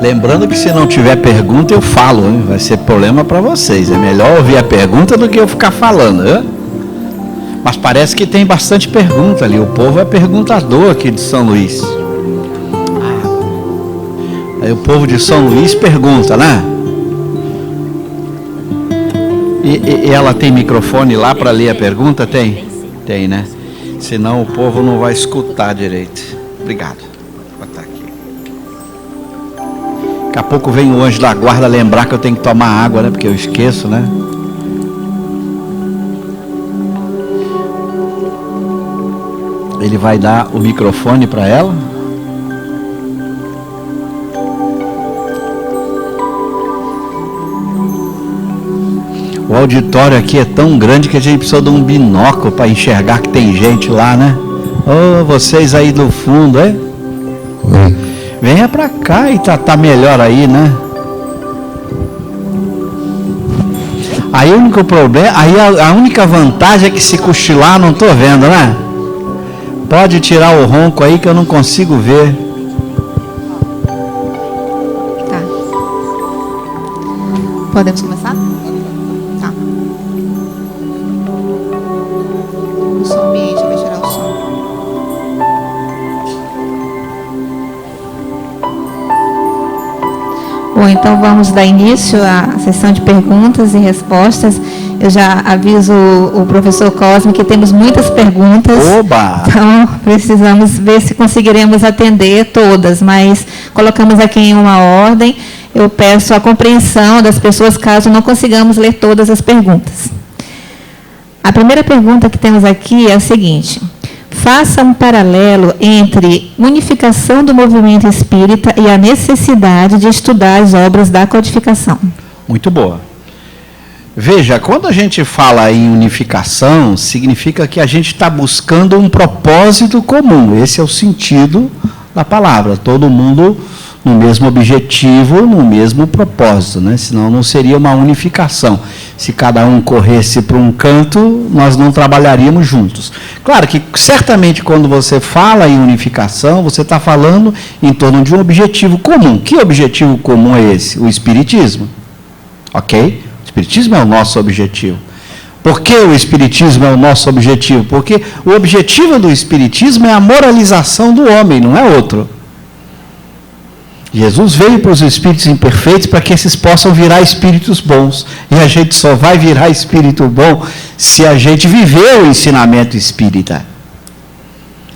Lembrando que se não tiver pergunta, eu falo, hein? Vai ser problema para vocês. É melhor ouvir a pergunta do que eu ficar falando, hein? Mas parece que tem bastante pergunta ali. O povo é perguntador aqui de São Luís. Aí o povo de São Luís pergunta, né? E ela tem microfone lá para ler a pergunta? Tem? Tem, né? Senão o povo não vai escutar direito. Obrigado. Vou botar aqui. Daqui a pouco vem o anjo da guarda lembrar que eu tenho que tomar água, né? Porque eu esqueço, né? Ele vai dar o microfone para ela. O auditório aqui é tão grande que a gente precisa de um binóculo para enxergar que tem gente lá, né? Oh, vocês aí do fundo, é? Venha para cá e tá melhor aí, né? Aí o único problema, aí a única vantagem é que se cochilar não tô vendo, né? Pode tirar o ronco aí que eu não consigo ver. Tá. Podemos começar? Tá. O som ambiente, vai tirar o som. Bom, então vamos dar início à sessão de perguntas e respostas. Eu já aviso o professor Cosme que temos muitas perguntas. Oba! Então, precisamos ver se conseguiremos atender todas, mas colocamos aqui em uma ordem. Eu peço a compreensão das pessoas caso não consigamos ler todas as perguntas. A primeira pergunta que temos aqui é a seguinte: faça um paralelo entre unificação do movimento espírita e a necessidade de estudar as obras da codificação. Muito boa. Veja, quando a gente fala em unificação, significa que a gente está buscando um propósito comum. Esse é o sentido da palavra. Todo mundo no mesmo objetivo, no mesmo propósito, né? Senão não seria uma unificação. Se cada um corresse para um canto, nós não trabalharíamos juntos. Claro que, certamente, quando você fala em unificação, você está falando em torno de um objetivo comum. Que objetivo comum é esse? O Espiritismo. Ok? O Espiritismo é o nosso objetivo. Por que o Espiritismo é o nosso objetivo? Porque o objetivo do Espiritismo é a moralização do homem, não é outro. Jesus veio para os espíritos imperfeitos para que esses possam virar espíritos bons. E a gente só vai virar espírito bom se a gente viver o ensinamento espírita.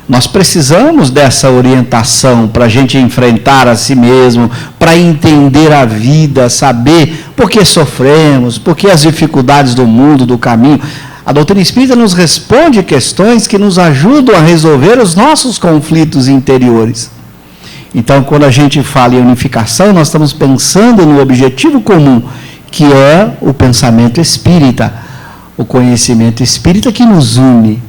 Nós precisamos dessa orientação para a gente enfrentar a si mesmo, para entender a vida, saber por que sofremos, por que as dificuldades do mundo, do caminho. A doutrina espírita nos responde questões que nos ajudam a resolver os nossos conflitos interiores. Então, quando a gente fala em unificação, nós estamos pensando no objetivo comum, que é o pensamento espírita, o conhecimento espírita que nos une,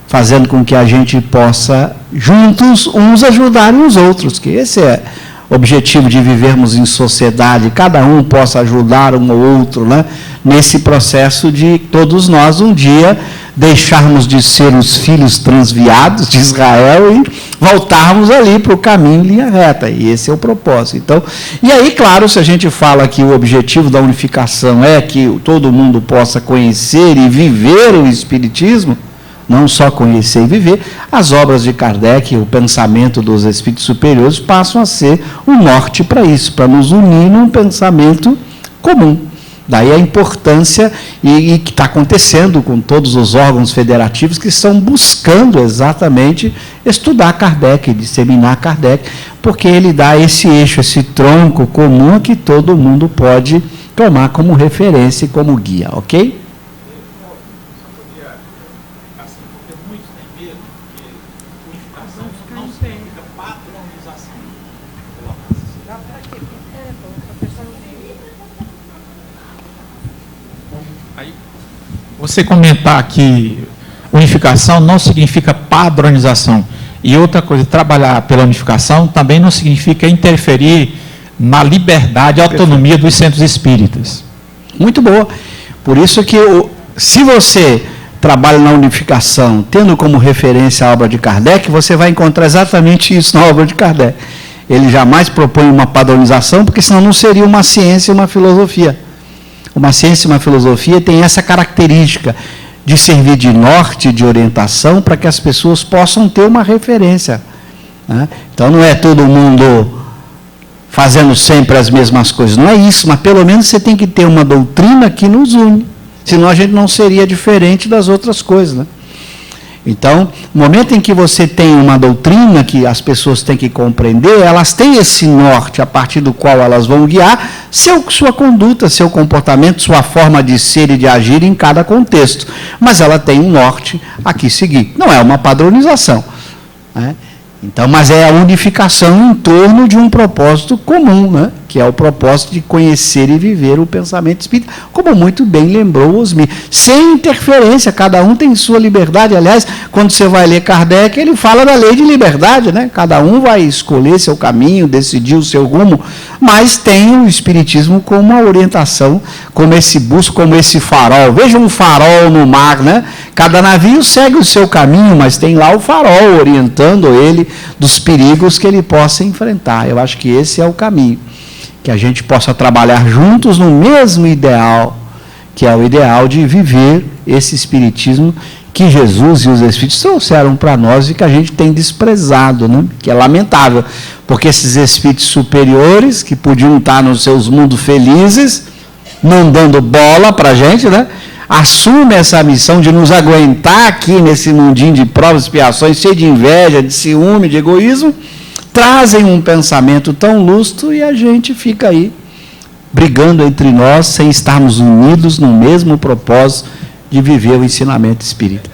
fazendo com que a gente possa, juntos, uns ajudarem os outros, que esse é o objetivo de vivermos em sociedade, cada um possa ajudar um ou outro, né? Nesse processo de todos nós, um dia, deixarmos de ser os filhos transviados de Israel e voltarmos ali para o caminho em linha reta, e esse é o propósito. Então, e aí, claro, se a gente fala que o objetivo da unificação é que todo mundo possa conhecer e viver o Espiritismo, não só conhecer e viver, as obras de Kardec, o pensamento dos espíritos superiores passam a ser um norte para isso, para nos unir num pensamento comum. Daí a importância e que está acontecendo com todos os órgãos federativos que estão buscando exatamente estudar Kardec, disseminar Kardec, porque ele dá esse eixo, esse tronco comum que todo mundo pode tomar como referência e como guia, ok? Você comentar que unificação não significa padronização. E outra coisa, trabalhar pela unificação também não significa interferir na liberdade e autonomia dos centros espíritas. Muito boa. Por isso que, se você trabalha na unificação, tendo como referência a obra de Kardec, você vai encontrar exatamente isso na obra de Kardec. Ele jamais propõe uma padronização, porque senão não seria uma ciência e uma filosofia. Uma ciência e uma filosofia tem essa característica de servir de norte, de orientação, para que as pessoas possam ter uma referência, né? Então não é todo mundo fazendo sempre as mesmas coisas, não é isso, mas pelo menos você tem que ter uma doutrina que nos une, senão a gente não seria diferente das outras coisas, né? Então, no momento em que você tem uma doutrina que as pessoas têm que compreender, elas têm esse norte a partir do qual elas vão guiar sua conduta, seu comportamento, sua forma de ser e de agir em cada contexto. Mas ela tem um norte a que seguir. Não é uma padronização, né? Então, mas é a unificação em torno de um propósito comum, né? Que é o propósito de conhecer e viver o pensamento espírita, como muito bem lembrou Osmir, sem interferência, cada um tem sua liberdade. Aliás, quando você vai ler Kardec, ele fala da lei de liberdade, né? Cada um vai escolher seu caminho, decidir o seu rumo, mas tem o Espiritismo como uma orientação, como esse busto, como esse farol. Veja um farol no mar, né? Cada navio segue o seu caminho, mas tem lá o farol orientando ele dos perigos que ele possa enfrentar. Eu acho que esse é o caminho. Que a gente possa trabalhar juntos no mesmo ideal, que é o ideal de viver esse Espiritismo que Jesus e os Espíritos trouxeram para nós e que a gente tem desprezado, né? Que é lamentável, porque esses Espíritos superiores, que podiam estar nos seus mundos felizes, não dando bola para a gente, né? Assume essa missão de nos aguentar aqui nesse mundinho de provas e expiações, cheio de inveja, de ciúme, de egoísmo, trazem um pensamento tão lúcido e a gente fica aí brigando entre nós sem estarmos unidos no mesmo propósito de viver o ensinamento espírita.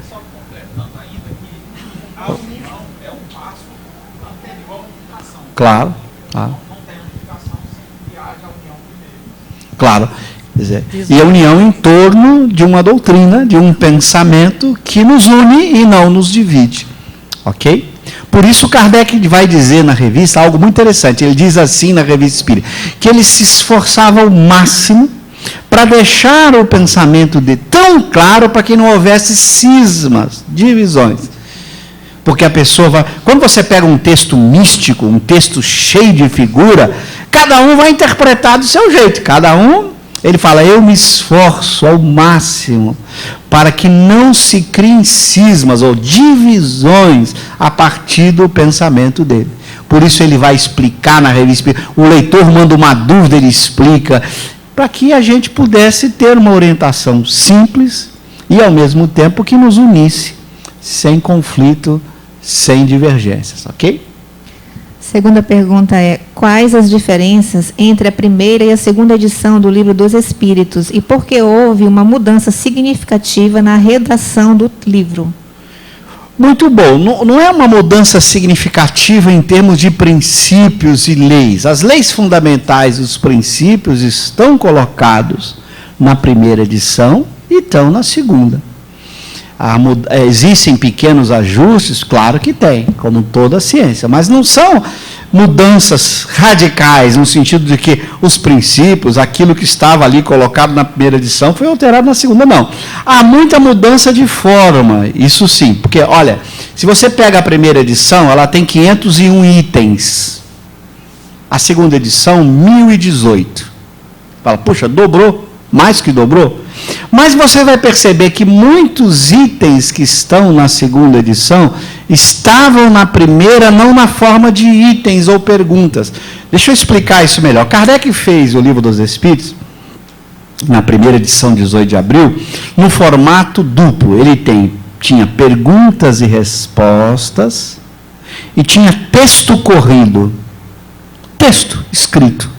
Claro, claro. Claro. Quer dizer, e a união em torno de uma doutrina, de um pensamento que nos une e não nos divide. Ok? Por isso Kardec vai dizer na revista algo muito interessante. Ele diz assim na Revista Espírita, que ele se esforçava ao máximo para deixar o pensamento de tão claro para que não houvesse cismas, divisões. Porque a pessoa vai... Quando você pega um texto místico, um texto cheio de figura, cada um vai interpretar do seu jeito. Cada um, ele fala, eu me esforço ao máximo para que não se criem cismas ou divisões a partir do pensamento dele. Por isso ele vai explicar na revista, o leitor manda uma dúvida, ele explica, para que a gente pudesse ter uma orientação simples e ao mesmo tempo que nos unisse, sem conflito, sem divergências, ok? Segunda pergunta é, quais as diferenças entre a primeira e a segunda edição do Livro dos Espíritos e por que houve uma mudança significativa na redação do livro? Muito bom. Não é uma mudança significativa em termos de princípios e leis. As leis fundamentais e os princípios estão colocados na primeira edição e estão na segunda. Existem pequenos ajustes? Claro que tem, como toda a ciência, mas não são mudanças radicais, no sentido de que os princípios, aquilo que estava ali colocado na primeira edição, foi alterado na segunda, não. Há muita mudança de forma, isso sim, porque, olha, se você pega a primeira edição, ela tem 501 itens, a segunda edição, 1018. Fala, puxa, dobrou, mais que dobrou. Mas você vai perceber que muitos itens que estão na segunda edição estavam na primeira, não na forma de itens ou perguntas. Deixa eu explicar isso melhor. Kardec fez o Livro dos Espíritos, na primeira edição, 18 de abril, no formato duplo. Ele tinha perguntas e respostas e tinha texto corrido. Texto escrito.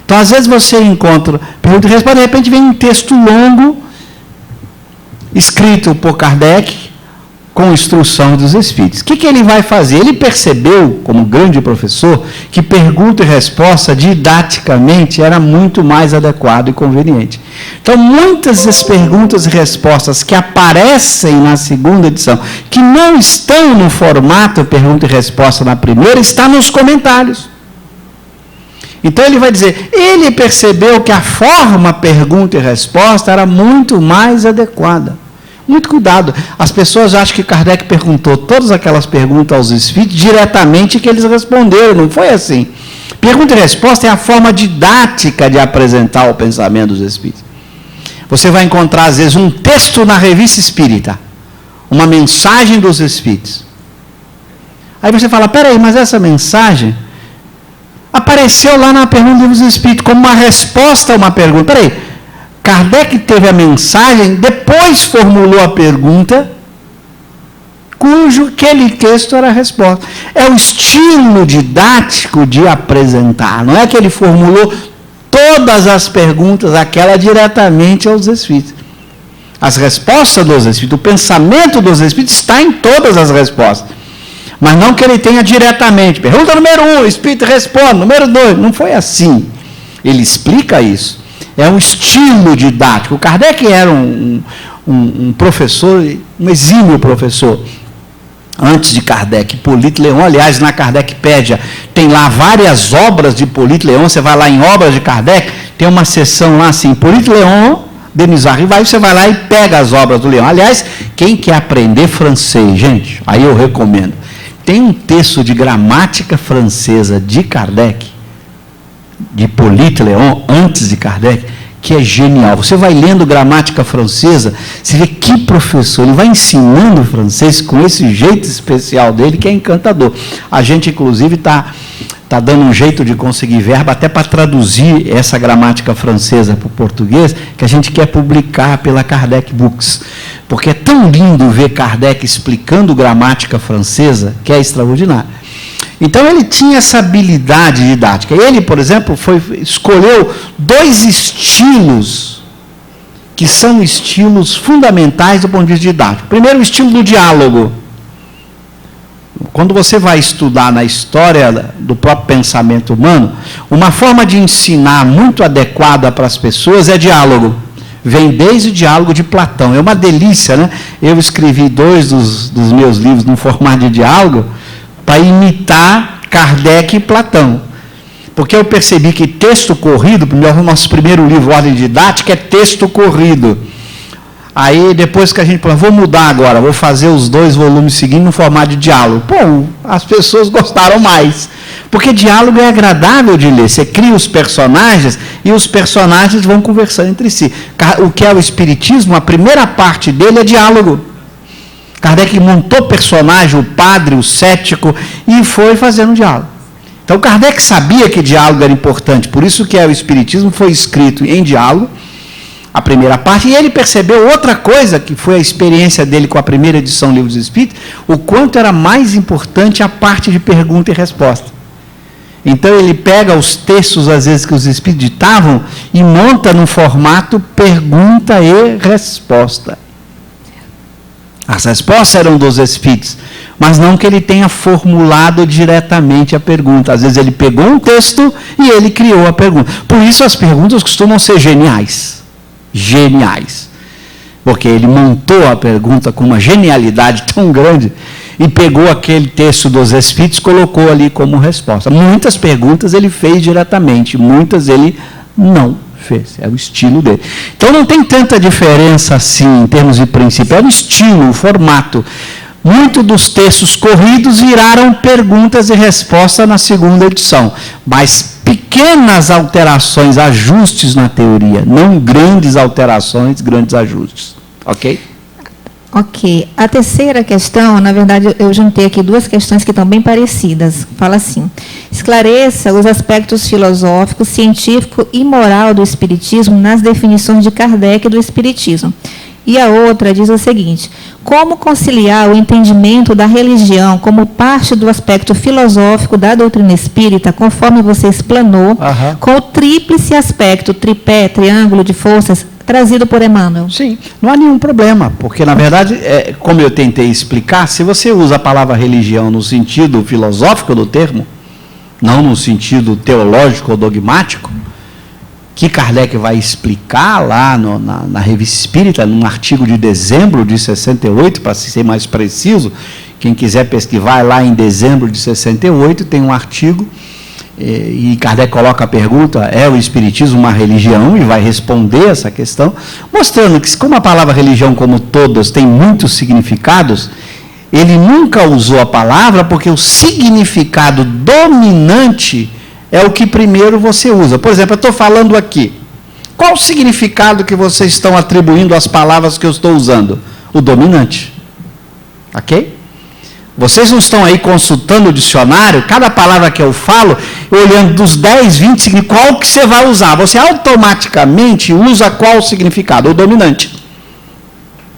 Então, às vezes você encontra pergunta e resposta, de repente vem um texto longo, escrito por Kardec, com instrução dos Espíritos. O que ele vai fazer? Ele percebeu, como grande professor, que pergunta e resposta, didaticamente, era muito mais adequado e conveniente. Então, muitas das perguntas e respostas que aparecem na segunda edição, que não estão no formato pergunta e resposta na primeira, está nos comentários. Então ele vai dizer, ele percebeu que a forma pergunta e resposta era muito mais adequada, Muito cuidado. As pessoas acham que Kardec perguntou todas aquelas perguntas aos espíritos diretamente que eles responderam. Não foi assim. Pergunta e resposta é a forma didática de apresentar o pensamento dos espíritos. Você vai encontrar, às vezes, um texto na revista espírita, uma mensagem dos espíritos. Aí você fala, peraí, mas essa mensagem apareceu lá na pergunta dos espíritos como uma resposta a uma pergunta. Peraí, Kardec teve a mensagem, depois formulou a pergunta, cujo aquele texto era a resposta. É o estilo didático de apresentar, não é que ele formulou todas as perguntas, aquela diretamente aos espíritos. As respostas dos espíritos, o pensamento dos espíritos está em todas as respostas. Mas não que ele tenha diretamente. Pergunta número 1, o espírito responde. Número 2, não foi assim. Ele explica isso. É um estilo didático. O Kardec era um professor, um exímio professor. Antes de Kardec, Hipólito Leon, aliás, na Kardecpédia, tem lá várias obras de Hipólito Leon. Você vai lá em obras de Kardec, tem uma seção lá assim, Hipólito Leon, Denis Arrivai, você vai lá e pega as obras do Leon. Aliás, quem quer aprender francês, gente, aí eu recomendo. Tem um texto de gramática francesa de Kardec, de Hipólito Leon, antes de Kardec, que é genial. Você vai lendo gramática francesa, você vê que professor, ele vai ensinando francês com esse jeito especial dele, que é encantador. A gente, inclusive, está dando um jeito de conseguir verba até para traduzir essa gramática francesa para o português, que a gente quer publicar pela Kardec Books. Porque é tão lindo ver Kardec explicando gramática francesa, que é extraordinário. Então, ele tinha essa habilidade didática. Ele, por exemplo, escolheu 2 estilos, que são estilos fundamentais do ponto de vista didático. Primeiro, o estilo do diálogo. Quando você vai estudar na história do próprio pensamento humano, uma forma de ensinar muito adequada para as pessoas é diálogo. Vem desde o diálogo de Platão. É uma delícia, né? Eu escrevi 2 dos meus livros no formato de diálogo para imitar Kardec e Platão. Porque eu percebi que texto corrido, o nosso primeiro livro, Ordem Didática, é texto corrido. Aí, depois que a gente falou, vou mudar agora, vou fazer os 2 volumes seguindo no formato de diálogo. Pô, as pessoas gostaram mais. Porque diálogo é agradável de ler. Você cria os personagens e os personagens vão conversando entre si. O que é o espiritismo, a primeira parte dele é diálogo. Kardec montou personagem, o padre, o cético, e foi fazendo diálogo. Então, Kardec sabia que diálogo era importante, por isso que o Espiritismo foi escrito em diálogo, a primeira parte, e ele percebeu outra coisa, que foi a experiência dele com a primeira edição do Livro dos Espíritos, o quanto era mais importante a parte de pergunta e resposta. Então, ele pega os textos, às vezes, que os Espíritos ditavam, e monta no formato pergunta e resposta. As respostas eram dos Espíritos, mas não que ele tenha formulado diretamente a pergunta. Às vezes ele pegou um texto e ele criou a pergunta. Por isso as perguntas costumam ser geniais. Geniais. Porque ele montou a pergunta com uma genialidade tão grande e pegou aquele texto dos Espíritos e colocou ali como resposta. Muitas perguntas ele fez diretamente, muitas ele não fez, é o estilo dele. Então não tem tanta diferença assim em termos de princípio, é o estilo, o formato. Muitos dos textos corridos viraram perguntas e respostas na segunda edição, mas pequenas alterações, ajustes na teoria, não grandes alterações, grandes ajustes. Ok? Ok. A terceira questão, na verdade, eu juntei aqui 2 questões que estão bem parecidas. Fala assim: esclareça os aspectos filosóficos, científico e moral do Espiritismo nas definições de Kardec do Espiritismo. E a outra diz o seguinte: como conciliar o entendimento da religião como parte do aspecto filosófico da doutrina espírita, conforme você explanou, com o tríplice aspecto, tripé, triângulo de forças, trazido por Emmanuel? Sim, não há nenhum problema, porque, na verdade, como eu tentei explicar, se você usa a palavra religião no sentido filosófico do termo, não no sentido teológico ou dogmático, que Kardec vai explicar lá na Revista Espírita, num artigo de dezembro de 68, para ser mais preciso, quem quiser pesquisar, vai lá em dezembro de 68, tem um artigo e Kardec coloca a pergunta, é o Espiritismo uma religião? E vai responder essa questão, mostrando que como a palavra religião, como todas, tem muitos significados, ele nunca usou a palavra porque o significado dominante é o que primeiro você usa. Por exemplo, eu estou falando aqui. Qual o significado que vocês estão atribuindo às palavras que eu estou usando? O dominante. Ok? Vocês não estão aí consultando o dicionário, cada palavra que eu falo, olhando dos 10, 20, qual que você vai usar? Você automaticamente usa qual significado? O dominante.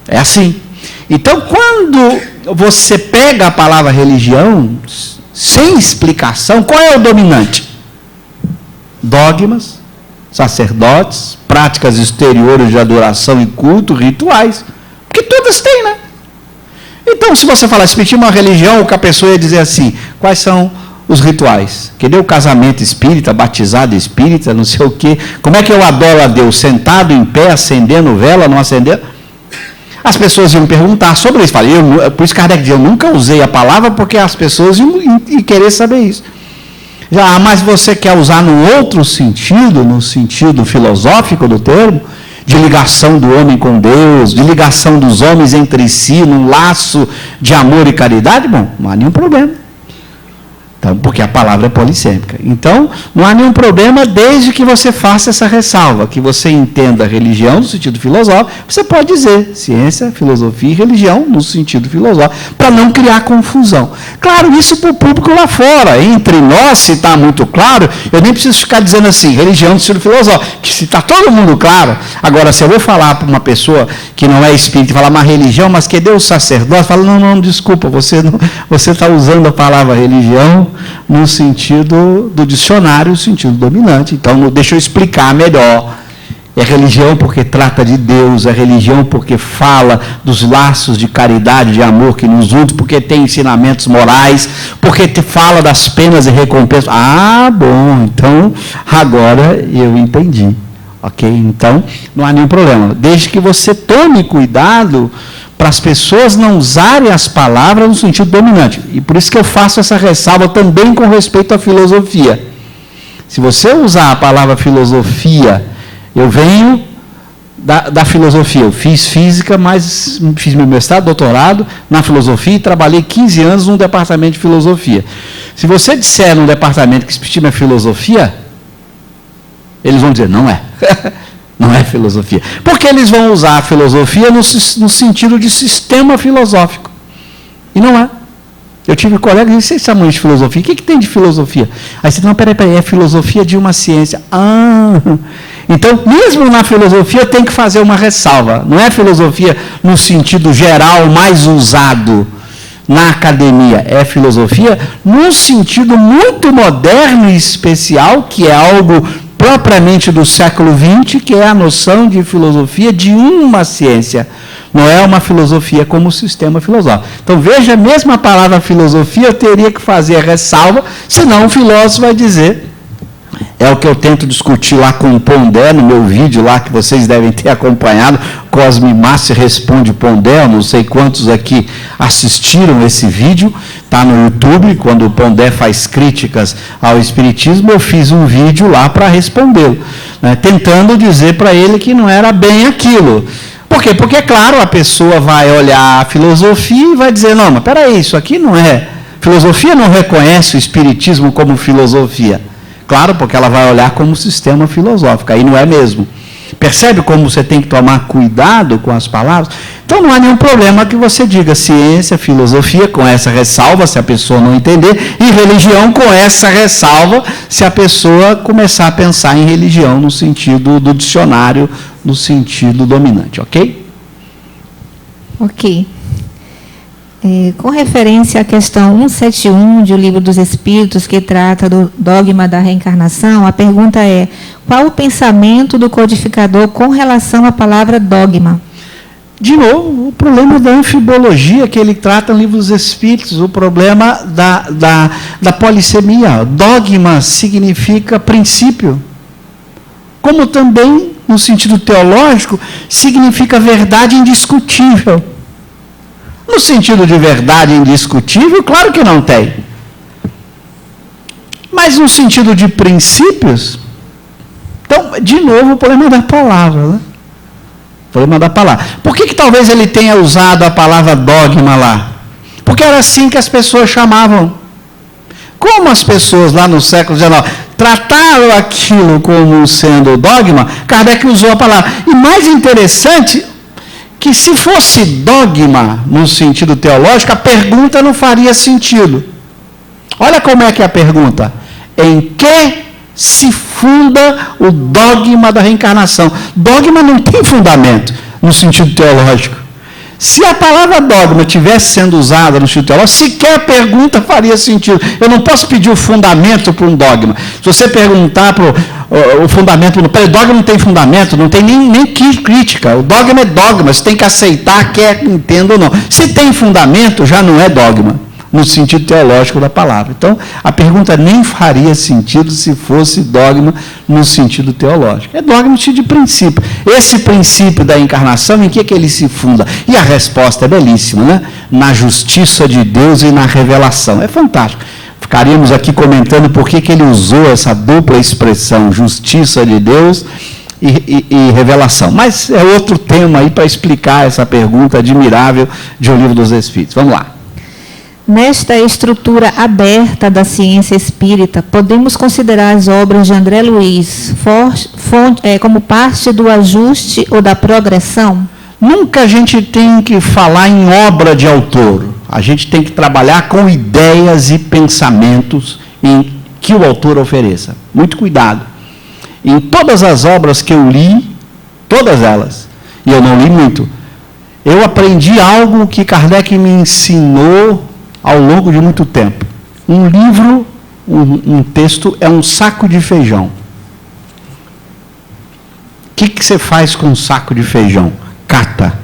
É assim. Então, quando você pega a palavra religião, sem explicação, qual é o dominante? Dogmas, sacerdotes, práticas exteriores de adoração e culto, rituais. Porque todas têm, né? Então, se você falar espiritismo é uma religião, a pessoa ia dizer assim, quais são os rituais? Que nem o casamento espírita, batizado espírita, não sei o quê. Como é que eu adoro a Deus? Sentado em pé, acendendo vela, não acendendo? As pessoas iam perguntar sobre isso. Por isso Kardec diz, eu nunca usei a palavra, porque as pessoas iam querer saber isso. Mas você quer usar no outro sentido, no sentido filosófico do termo, de ligação do homem com Deus, de ligação dos homens entre si, num laço de amor e caridade, bom, não há nenhum problema. Então, porque a palavra é polissêmica. Então, não há nenhum problema desde que você faça essa ressalva, que você entenda a religião no sentido filosófico, você pode dizer ciência, filosofia e religião no sentido filosófico, para não criar confusão. Claro, isso para o público lá fora. Entre nós, se está muito claro, eu nem preciso ficar dizendo assim, religião no sentido filosófico, que se está todo mundo claro. Agora, se eu vou falar para uma pessoa que não é espírita, falar uma religião, mas que deu o sacerdote, fala, não, desculpa, você está usando a palavra religião no sentido do dicionário, no sentido dominante. Então, deixa eu explicar melhor. É religião porque trata de Deus, é religião porque fala dos laços de caridade, de amor que nos une, porque tem ensinamentos morais, porque fala das penas e recompensas. Ah, bom, então agora eu entendi. Ok? Então, não há nenhum problema. Desde que você tome cuidado para as pessoas não usarem as palavras no sentido dominante. E por isso que eu faço essa ressalva também com respeito à filosofia. Se você usar a palavra filosofia, eu venho da filosofia. Eu fiz física, mas fiz meu mestrado, doutorado na filosofia e trabalhei 15 anos num departamento de filosofia. Se você disser num departamento que espiritismo é filosofia, eles vão dizer, não é. Não é filosofia. Porque eles vão usar a filosofia no sentido de sistema filosófico. E não é. Eu tive colegas que vocês chamam de filosofia. O que tem de filosofia? Aí você diz, não, peraí, é filosofia de uma ciência. Então, mesmo na filosofia, tem que fazer uma ressalva. Não é filosofia no sentido geral mais usado na academia. É filosofia num sentido muito moderno e especial, que é algo propriamente do século XX, que é a noção de filosofia de uma ciência. Não é uma filosofia como sistema filosófico. Então, veja, mesmo a palavra filosofia, eu teria que fazer a ressalva, senão o filósofo vai dizer, é o que eu tento discutir lá com o Pondé, no meu vídeo lá, que vocês devem ter acompanhado, Cosme Massi Responde Pondé, eu não sei quantos aqui assistiram esse vídeo, está no YouTube, quando o Pondé faz críticas ao Espiritismo, eu fiz um vídeo lá para respondê-lo, né, tentando dizer para ele que não era bem aquilo. Por quê? Porque, claro, a pessoa vai olhar a filosofia e vai dizer, não, mas peraí, isso aqui não é. Filosofia não reconhece o Espiritismo como filosofia. Claro, porque ela vai olhar como sistema filosófico, aí não é mesmo. Percebe como você tem que tomar cuidado com as palavras? Então não há nenhum problema que você diga ciência, filosofia, com essa ressalva, se a pessoa não entender, e religião com essa ressalva, se a pessoa começar a pensar em religião no sentido do dicionário, no sentido dominante, ok? Ok. Com referência à questão 171 do Livro dos Espíritos, que trata do dogma da reencarnação, a pergunta é, qual o pensamento do codificador com relação à palavra dogma? De novo, o problema da anfibologia que ele trata no Livro dos Espíritos, o problema da polissemia. Dogma significa princípio, como também, no sentido teológico, significa verdade indiscutível. No sentido de verdade indiscutível, claro que não tem. Mas no sentido de princípios, então, de novo, o problema da palavra, né? O problema da palavra. Por que talvez ele tenha usado a palavra dogma lá? Porque era assim que as pessoas chamavam. Como as pessoas lá no século XIX trataram aquilo como sendo dogma, Kardec usou a palavra. E mais interessante, que se fosse dogma no sentido teológico, a pergunta não faria sentido. Olha como é que é a pergunta. Em que se funda o dogma da reencarnação? Dogma não tem fundamento no sentido teológico. Se a palavra dogma estivesse sendo usada no sentido teológico, sequer a pergunta faria sentido. Eu não posso pedir o fundamento para um dogma. Se você perguntar para o fundamento, o dogma não tem fundamento, não tem nem crítica. O dogma é dogma, você tem que aceitar, quer entenda ou não. Se tem fundamento, já não é dogma, no sentido teológico da palavra. Então, a pergunta nem faria sentido se fosse dogma no sentido teológico. É dogma no sentido de princípio. Esse princípio da encarnação, em que ele se funda? E a resposta é belíssima, né? Na justiça de Deus e na revelação. É fantástico. Ficaríamos aqui comentando por que ele usou essa dupla expressão, justiça de Deus e revelação. Mas é outro tema aí para explicar essa pergunta admirável de O Livro dos Espíritos. Vamos lá. Nesta estrutura aberta da ciência espírita, podemos considerar as obras de André Luiz como parte do ajuste ou da progressão? Nunca a gente tem que falar em obra de autor. A gente tem que trabalhar com ideias e pensamentos que o autor ofereça. Muito cuidado. Em todas as obras que eu li, todas elas, e eu não li muito, eu aprendi algo que Kardec me ensinou ao longo de muito tempo. Um livro, um texto, é um saco de feijão. O que você faz com um saco de feijão? Cata.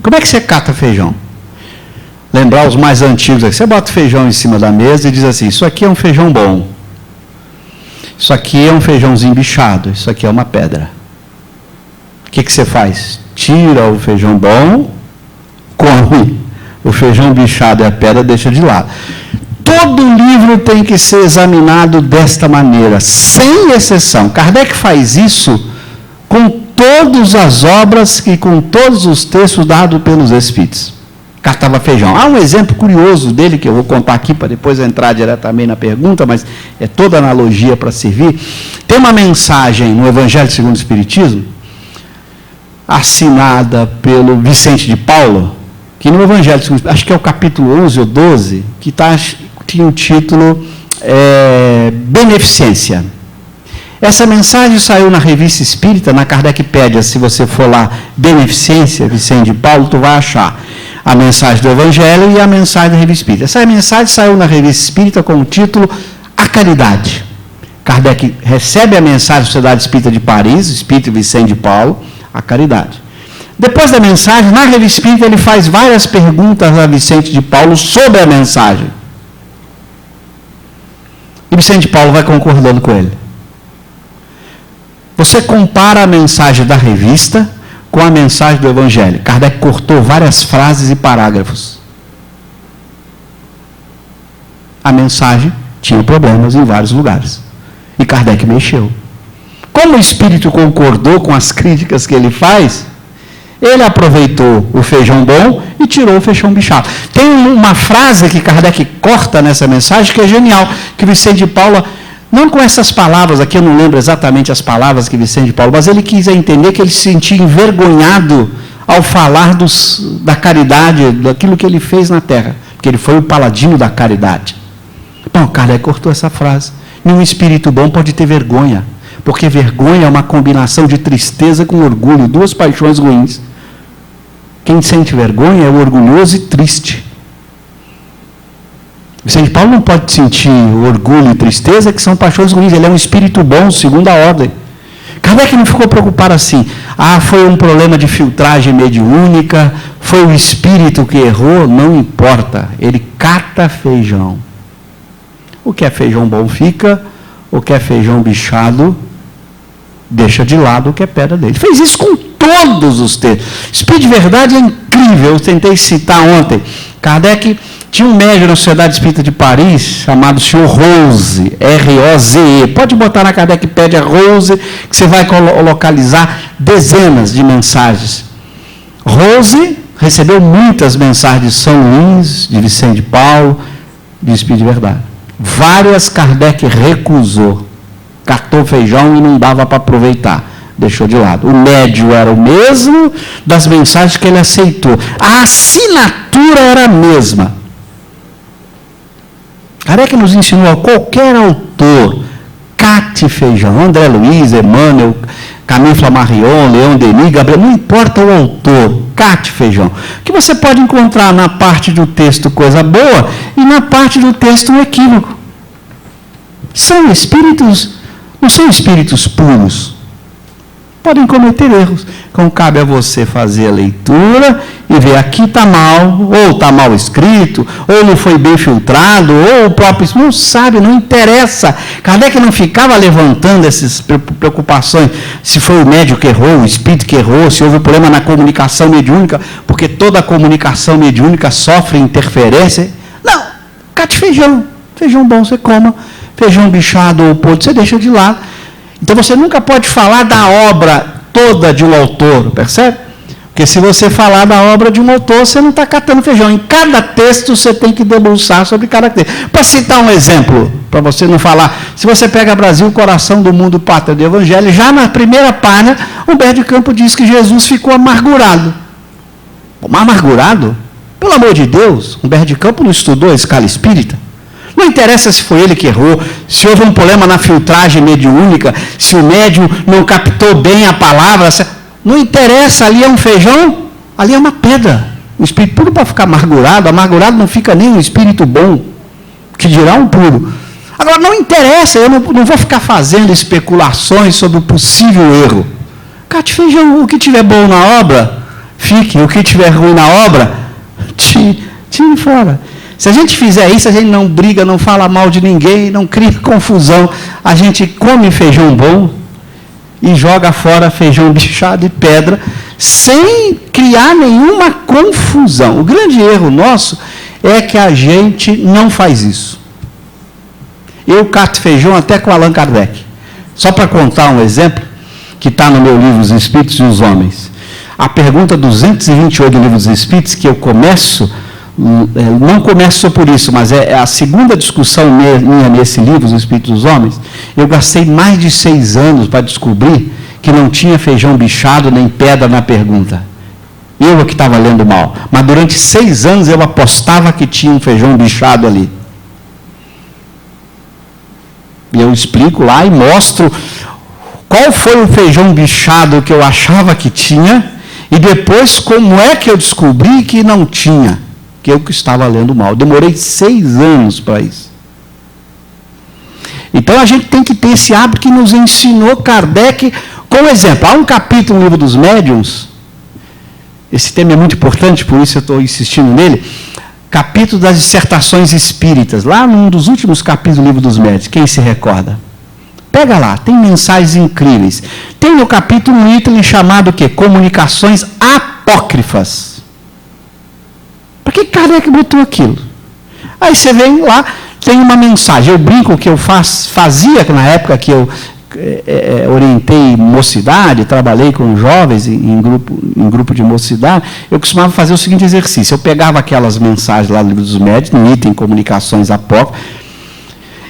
Como é que você cata feijão? Lembrar os mais antigos, você bota o feijão em cima da mesa e diz assim, isso aqui é um feijão bom. Isso aqui é um feijãozinho bichado. Isso aqui é uma pedra. O que você faz? Tira o feijão bom, come. O feijão bichado e a pedra deixa de lado. Todo livro tem que ser examinado desta maneira, sem exceção. Kardec faz isso com todas as obras e com todos os textos dados pelos Espíritos. Catava feijão. Há um exemplo curioso dele, que eu vou contar aqui para depois entrar diretamente na pergunta, mas é toda analogia para servir. Tem uma mensagem no Evangelho segundo o Espiritismo, assinada pelo Vicente de Paulo, que no Evangelho, acho que é o capítulo 11 ou 12, que tinha o título Beneficência. Essa mensagem saiu na Revista Espírita, na Kardecpédia. Se você for lá, Beneficência, Vicente de Paulo, tu vai achar a mensagem do Evangelho e a mensagem da Revista Espírita. Essa mensagem saiu na Revista Espírita com o título A Caridade. Kardec recebe a mensagem da Sociedade Espírita de Paris, Espírito Vicente de Paulo, A Caridade. Depois da mensagem, na Revista Espírita, ele faz várias perguntas a Vicente de Paulo sobre a mensagem. E Vicente de Paulo vai concordando com ele. Você compara a mensagem da revista com a mensagem do Evangelho. Kardec cortou várias frases e parágrafos. A mensagem tinha problemas em vários lugares. E Kardec mexeu. Como o Espírito concordou com as críticas que ele faz, ele aproveitou o feijão bom e tirou o feijão bichado. Tem uma frase que Kardec corta nessa mensagem que é genial, que Vicente de Paulo, não com essas palavras aqui, eu não lembro exatamente as palavras que Vicente de Paulo, mas ele quis entender que ele se sentia envergonhado ao falar da caridade, daquilo que ele fez na terra, porque ele foi o paladino da caridade. Bom, Kardec cortou essa frase. Nenhum espírito bom pode ter vergonha, porque vergonha é uma combinação de tristeza com orgulho, duas paixões ruins. Quem sente vergonha é o orgulhoso e triste. Vicente Paulo não pode sentir orgulho e tristeza, que são paixões ruins. Ele é um espírito bom, segunda ordem. Kardec não ficou preocupado assim. Foi um problema de filtragem mediúnica, foi o espírito que errou, não importa. Ele cata feijão. O que é feijão bom fica, o que é feijão bichado deixa de lado o que é pedra dele. Ele fez isso com todos os textos. Espírito de verdade é incrível. Eu tentei citar ontem. Kardec tinha um médium na Sociedade Espírita de Paris, chamado Sr. Rose, R-O-Z-E. Pode botar na Kardecpédia Rose, que você vai localizar dezenas de mensagens. Rose recebeu muitas mensagens de São Luís, de Vicente de Paulo, de Espírito de verdade. Várias Kardec recusou. Catou feijão e não dava para aproveitar. Deixou de lado. O médium era o mesmo das mensagens que ele aceitou. A assinatura era a mesma. Kardec nos ensinou a qualquer autor, cate feijão, André Luiz, Emmanuel, Camille Flammarion, Leon Denis, Gabriel, não importa o autor, cate feijão. Que você pode encontrar na parte do texto coisa boa e na parte do texto um equívoco. São espíritos, não são espíritos puros. Podem cometer erros. Então, cabe a você fazer a leitura e ver, aqui está mal, ou está mal escrito, ou não foi bem filtrado, ou o próprio... Não sabe, não interessa. Kardec não ficava levantando essas preocupações, se foi o médium que errou, o espírito que errou, se houve problema na comunicação mediúnica, porque toda a comunicação mediúnica sofre interferência. Não, cate feijão. Feijão bom você coma, feijão bichado ou podre você deixa de lado. Então você nunca pode falar da obra toda de um autor, percebe? Porque se você falar da obra de um autor, você não está catando feijão. Em cada texto você tem que debruçar sobre cada texto. Para citar um exemplo, para você não falar, se você pega Brasil, coração do mundo, pátria do Evangelho, já na primeira página, Humberto de Campos diz que Jesus ficou amargurado. Amargurado? Pelo amor de Deus, Humberto de Campos não estudou a escala espírita? Não interessa se foi ele que errou, se houve um problema na filtragem mediúnica, se o médium não captou bem a palavra. Não interessa, ali é um feijão, ali é uma pedra. O espírito puro para ficar amargurado não fica nem um espírito bom, que dirá um puro. Agora, não interessa, eu não vou ficar fazendo especulações sobre o possível erro. Cate feijão, o que tiver bom na obra, fique, o que tiver ruim na obra, tire fora. Se a gente fizer isso, a gente não briga, não fala mal de ninguém, não cria confusão. A gente come feijão bom e joga fora feijão bichado e pedra, sem criar nenhuma confusão. O grande erro nosso é que a gente não faz isso. Eu cato feijão até com Allan Kardec. Só para contar um exemplo, que está no meu livro Os Espíritos e os Homens. A pergunta 228 do livro dos Espíritos, que eu começo... não começo só por isso, mas é a segunda discussão minha nesse livro, Os Espíritos dos Homens. Eu gastei mais de 6 anos para descobrir que não tinha feijão bichado nem pedra na pergunta. Eu que estava lendo mal. Mas durante 6 anos eu apostava que tinha um feijão bichado ali. E eu explico lá e mostro qual foi o feijão bichado que eu achava que tinha e depois como é que eu descobri que não tinha. Que eu que estava lendo mal. Demorei 6 anos para isso. Então a gente tem que ter esse hábito que nos ensinou Kardec como exemplo. Há um capítulo no Livro dos Médiuns, esse tema é muito importante, por isso eu estou insistindo nele, capítulo das dissertações espíritas, lá num dos últimos capítulos do Livro dos Médiuns, quem se recorda? Pega lá, tem mensagens incríveis. Tem no capítulo um item chamado o quê? Comunicações apócrifas. Por que Kardec botou aquilo? Aí você vem lá, tem uma mensagem. Eu brinco que eu fazia na época que eu orientei mocidade, trabalhei com jovens em grupo de mocidade, eu costumava fazer o seguinte exercício. Eu pegava aquelas mensagens lá do Livro dos Médiuns, no item Comunicações Apócrifas,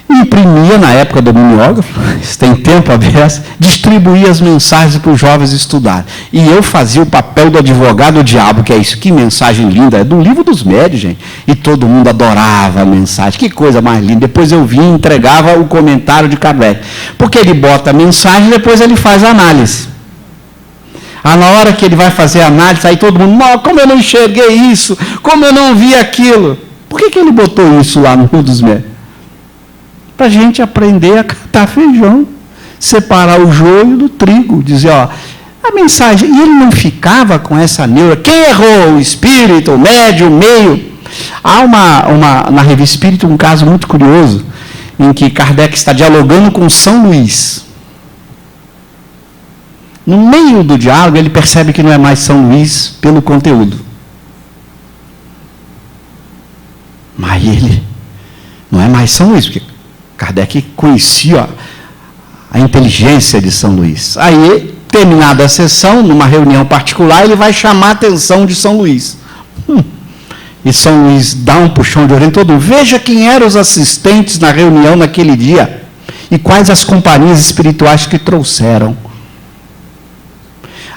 imprimia na época do mimeógrafo, isso tem tempo a beça, distribuía as mensagens para os jovens estudarem. E eu fazia o papel do advogado do diabo, que é isso, que mensagem linda, é do Livro dos Médiuns, gente. E todo mundo adorava a mensagem, que coisa mais linda. Depois eu vinha e entregava o comentário de Kardec. Porque ele bota a mensagem e depois ele faz a análise. Na hora que ele vai fazer a análise, aí todo mundo, como eu não enxerguei isso, como eu não vi aquilo. Por que ele botou isso lá no Livro dos Médiuns? Para a gente aprender a catar feijão, separar o joio do trigo, dizer, a mensagem, e ele não ficava com essa neura, quem errou, o espírito, o médium, o meio. Há na Revista Espírita um caso muito curioso, em que Kardec está dialogando com São Luís. No meio do diálogo, ele percebe que não é mais São Luís pelo conteúdo. Mas ele não é mais São Luís, porque Kardec conhecia a inteligência de São Luís. Aí, terminada a sessão, numa reunião particular, ele vai chamar a atenção de São Luís. E São Luís dá um puxão de orelha em todo mundo. Veja quem eram os assistentes na reunião naquele dia e quais as companhias espirituais que trouxeram.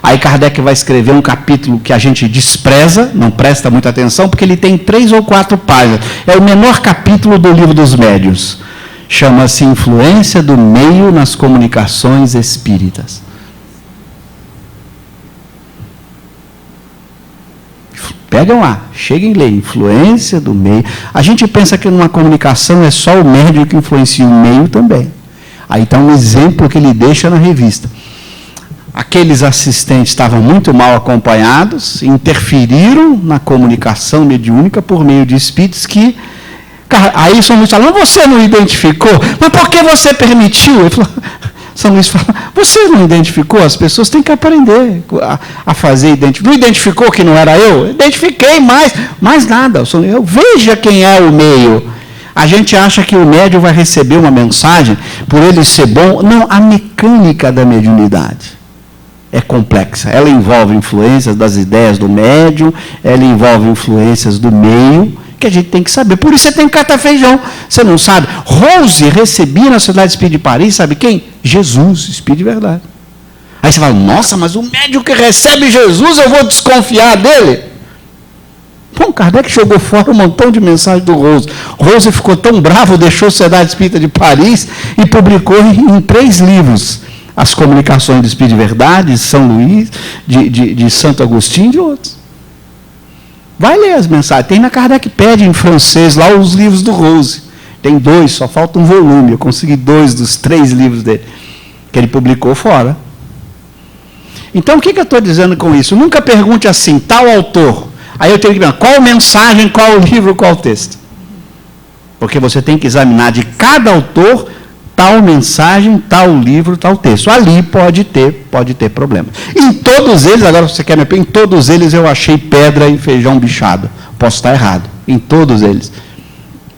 Aí Kardec vai escrever um capítulo que a gente despreza, não presta muita atenção, porque ele tem 3 ou 4 páginas. É o menor capítulo do Livro dos Médiuns. Chama-se Influência do Meio nas Comunicações Espíritas. Pegam lá, cheguem a ler, influência do meio. A gente pensa que numa comunicação é só o médium que influencia o meio também. Aí está um exemplo que ele deixa na revista. Aqueles assistentes estavam muito mal acompanhados, interferiram na comunicação mediúnica por meio de espíritos que... Aí São Luís fala, você não identificou? Mas por que você permitiu? Ele falou, São Luís fala, você não identificou? As pessoas têm que aprender a fazer identificação. Não identificou que não era eu? Identifiquei mais nada. Eu veja quem é o meio. A gente acha que o médium vai receber uma mensagem por ele ser bom. Não, a mecânica da mediunidade é complexa. Ela envolve influências das ideias do médium, ela envolve influências do meio, que a gente tem que saber. Por isso você tem que catar feijão. Você não sabe. Rose recebia na Sociedade Espírita de Paris, sabe quem? Jesus, Espírito de Verdade. Aí você fala, nossa, mas o médium que recebe Jesus, eu vou desconfiar dele? Bom, Kardec jogou fora um montão de mensagens do Rose. Rose ficou tão bravo, deixou a Sociedade Espírita de Paris e publicou em 3 livros. As Comunicações do Espírito de Verdade, de São Luís, de Santo Agostinho e de outros. Vai ler as mensagens. Tem na Kardecpédia em francês, lá os livros do Rose. Tem 2, só falta um volume. Eu consegui 2 dos 3 livros dele, que ele publicou fora. Então, o que eu estou dizendo com isso? Nunca pergunte assim, tal autor. Aí eu tenho que ver qual mensagem, qual livro, qual texto. Porque você tem que examinar de cada autor tal mensagem, tal livro, tal texto. Ali pode ter problema. Em todos eles, agora você quer me pedir, em todos eles eu achei pedra e feijão bichado. Posso estar errado. Em todos eles.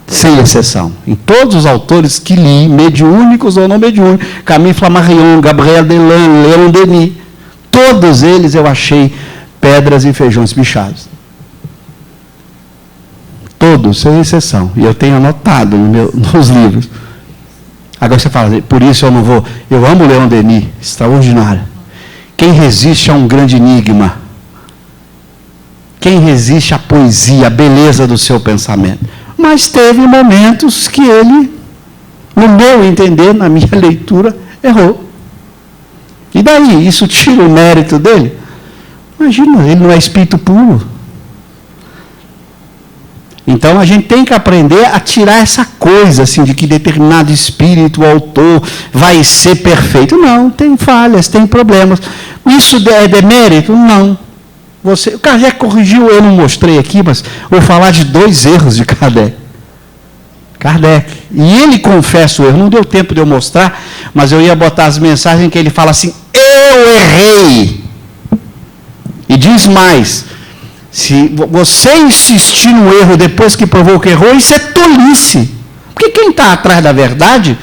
Sem exceção. Em todos os autores que li, mediúnicos ou não mediúnicos, Camille Flammarion, Gabriel Delan, Leon Denis, todos eles eu achei pedras e feijões bichados. Todos, sem exceção. E eu tenho anotado nos livros. Agora você fala, por isso eu não vou... Eu amo Leon Denis, extraordinário. Quem resiste a um grande enigma? Quem resiste à poesia, à beleza do seu pensamento? Mas teve momentos que ele, no meu entender, na minha leitura, errou. E daí? Isso tira o mérito dele? Imagina, ele não é espírito puro. Então a gente tem que aprender a tirar essa coisa assim de que determinado espírito, autor, vai ser perfeito. Não, tem falhas, tem problemas. Isso é demérito? Não. O Kardec corrigiu, eu não mostrei aqui, mas vou falar de 2 erros de Kardec. E ele confessa o erro, não deu tempo de eu mostrar, mas eu ia botar as mensagens em que ele fala assim, eu errei. E diz mais, se você insistir no erro depois que provou que errou, isso é tolice. Porque quem está atrás da verdade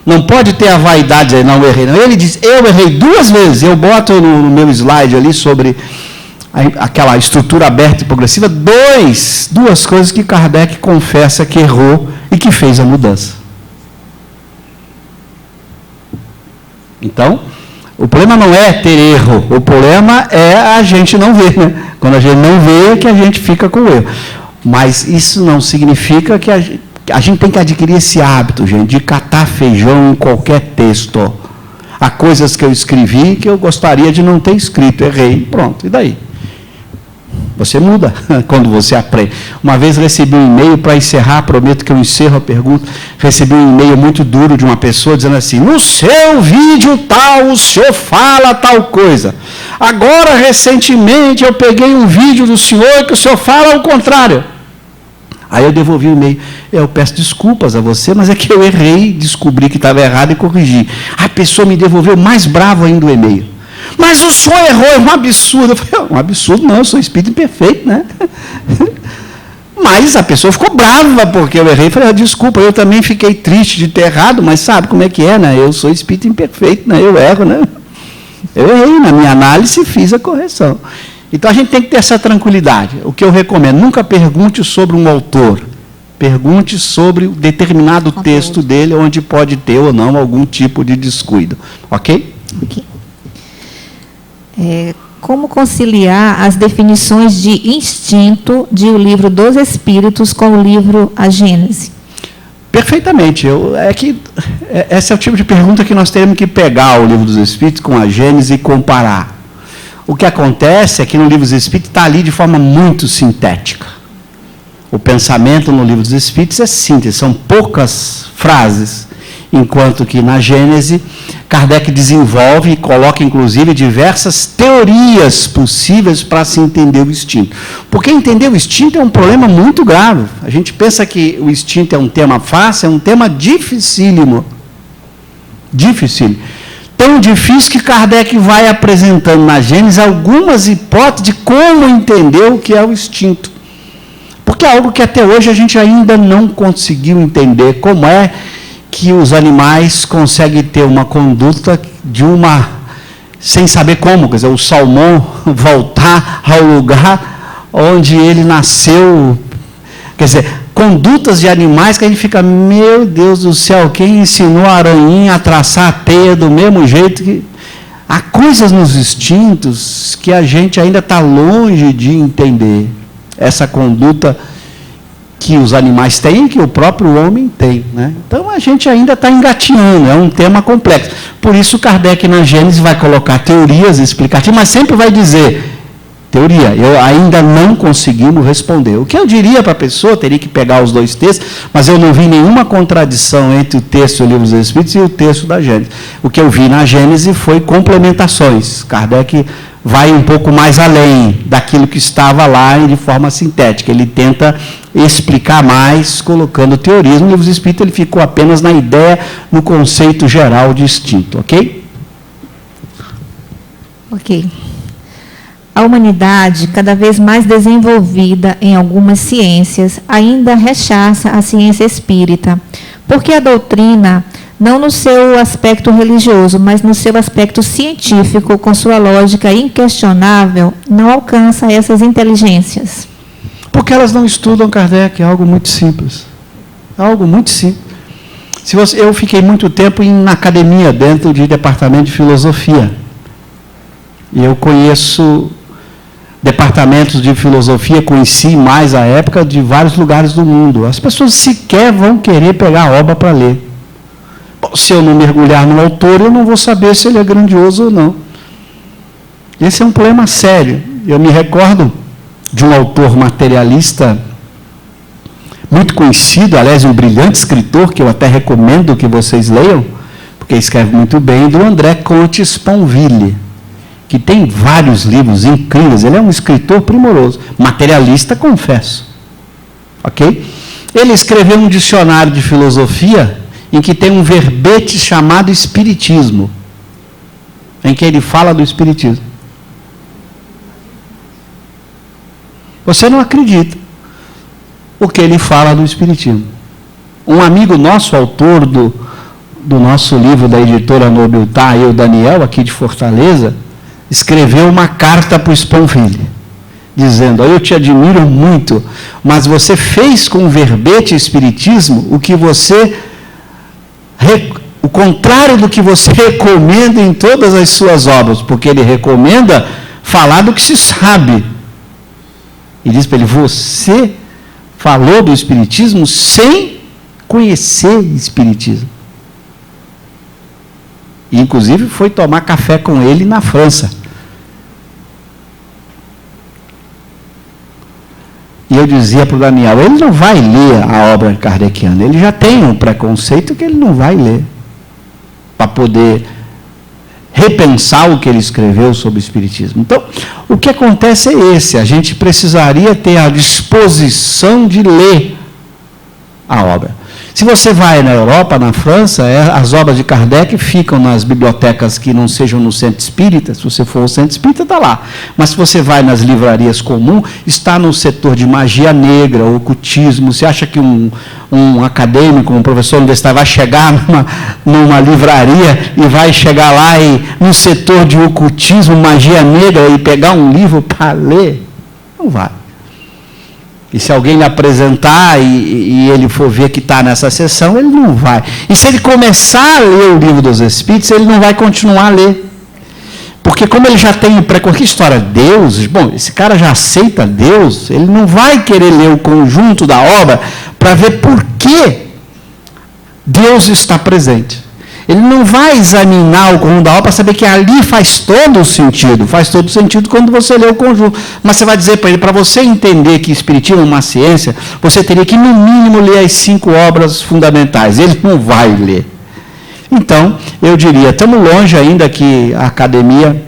não pode ter a vaidade de dizer, não, eu errei. Não. Ele diz, eu errei 2 vezes. Eu boto no meu slide ali sobre aquela estrutura aberta e progressiva, 2 coisas que Kardec confessa que errou e que fez a mudança. Então, o problema não é ter erro, o problema é a gente não ver, né? Quando a gente não vê, é que a gente fica com o erro. Mas isso não significa que a gente tem que adquirir esse hábito, gente, de catar feijão em qualquer texto. Há coisas que eu escrevi que eu gostaria de não ter escrito, errei, pronto, e daí? Você muda quando você aprende. Uma vez recebi um e-mail, para encerrar, prometo que eu encerro a pergunta, recebi um e-mail muito duro de uma pessoa dizendo assim, no seu vídeo tal, o senhor fala tal coisa. Agora, recentemente, eu peguei um vídeo do senhor que o senhor fala ao contrário. Aí eu devolvi o e-mail. Eu peço desculpas a você, mas é que eu errei, descobri que estava errado e corrigi. A pessoa me devolveu mais bravo ainda o e-mail. Mas o senhor errou, é um absurdo. Eu falei, um absurdo não, eu sou espírito imperfeito, né? Mas a pessoa ficou brava porque eu errei. Eu falei, desculpa, eu também fiquei triste de ter errado, mas sabe como é que é, né? Eu sou espírito imperfeito, né? Eu erro, né? Eu errei, na minha análise fiz a correção. Então a gente tem que ter essa tranquilidade. O que eu recomendo, nunca pergunte sobre um autor. Pergunte sobre determinado texto dele, onde pode ter ou não algum tipo de descuido. Ok? Ok. Como conciliar as definições de instinto de O Livro dos Espíritos com o livro A Gênese? Perfeitamente. Esse é o tipo de pergunta que nós teremos que pegar o Livro dos Espíritos com a Gênese e comparar. O que acontece é que no Livro dos Espíritos está ali de forma muito sintética. O pensamento no Livro dos Espíritos é síntese, são poucas frases, enquanto que na Gênese, Kardec desenvolve e coloca, inclusive, diversas teorias possíveis para se entender o instinto. Porque entender o instinto é um problema muito grave. A gente pensa que o instinto é um tema fácil, é um tema dificílimo. Dificílimo. Tão difícil que Kardec vai apresentando na Gênese algumas hipóteses de como entender o que é o instinto. Porque é algo que até hoje a gente ainda não conseguiu entender como é que os animais conseguem ter uma conduta sem saber como, quer dizer, o salmão voltar ao lugar onde ele nasceu, quer dizer, condutas de animais que a gente fica, meu Deus do céu, quem ensinou a aranhinha a traçar a teia do mesmo jeito que... Há coisas nos instintos que a gente ainda está longe de entender. Essa conduta que os animais têm, que o próprio homem tem, né? Então a gente ainda está engatinhando, é um tema complexo. Por isso Kardec na Gênese vai colocar teorias explicativas, mas sempre vai dizer, teoria, eu ainda não conseguimos responder. O que eu diria para a pessoa, teria que pegar os dois textos, mas eu não vi nenhuma contradição entre o texto do Livro dos Espíritos e o texto da Gênese. O que eu vi na Gênese foi complementações. Kardec vai um pouco mais além daquilo que estava lá de forma sintética. Ele tenta explicar mais, colocando teorias. No Livro dos Espíritos ele ficou apenas na ideia, no conceito geral de instinto, ok? Ok. A humanidade, cada vez mais desenvolvida em algumas ciências, ainda rechaça a ciência espírita, porque a doutrina, não no seu aspecto religioso, mas no seu aspecto científico, com sua lógica inquestionável, não alcança essas inteligências. Porque elas não estudam Kardec, é algo muito simples. É algo muito simples. Eu fiquei muito tempo na academia, dentro de departamento de filosofia. E eu conheço departamentos de filosofia, conheci mais à época, de vários lugares do mundo. As pessoas sequer vão querer pegar a obra para ler. Se eu não mergulhar no autor, eu não vou saber se ele é grandioso ou não. Esse é um problema sério. Eu me recordo de um autor materialista muito conhecido, aliás, um brilhante escritor, que eu até recomendo que vocês leiam, porque escreve muito bem, do André Comte Sponville, que tem vários livros incríveis. Ele é um escritor primoroso, materialista, confesso. Ok? Ele escreveu um dicionário de filosofia em que tem um verbete chamado Espiritismo, em que ele fala do Espiritismo. Você não acredita o que ele fala do Espiritismo. Um amigo nosso, autor do nosso livro da editora Nobiltá, o Daniel, aqui de Fortaleza, escreveu uma carta para o Sponville, dizendo, eu te admiro muito, mas você fez com o verbete Espiritismo o contrário do que você recomenda em todas as suas obras, porque ele recomenda falar do que se sabe. E diz para ele, você falou do Espiritismo sem conhecer Espiritismo. E, inclusive, foi tomar café com ele na França. E eu dizia para o Daniel, ele não vai ler a obra kardeciana, ele já tem um preconceito que ele não vai ler, para poder repensar o que ele escreveu sobre o Espiritismo. Então, o que acontece é esse, a gente precisaria ter a disposição de ler a obra. Se você vai na Europa, na França, as obras de Kardec ficam nas bibliotecas que não sejam no centro espírita. Se você for ao centro espírita, está lá. Mas se você vai nas livrarias comuns, está no setor de magia negra, ocultismo. Você acha que um acadêmico, um professor universitário vai chegar numa livraria e vai chegar lá no setor de ocultismo, magia negra e pegar um livro para ler? Não vai. E se alguém lhe apresentar e ele for ver que está nessa sessão, ele não vai. E se ele começar a ler o livro dos Espíritos, ele não vai continuar a ler. Porque como ele já tem o preconceito, que história? Deus, bom, esse cara já aceita Deus, ele não vai querer ler o conjunto da obra para ver por que Deus está presente. Ele não vai examinar o conjunto da obra para saber que ali faz todo o sentido. Faz todo o sentido quando você lê o conjunto. Mas você vai dizer para ele, para você entender que Espiritismo é uma ciência, você teria que, no mínimo, ler as 5 obras fundamentais. Ele não vai ler. Então, eu diria, estamos longe ainda que a academia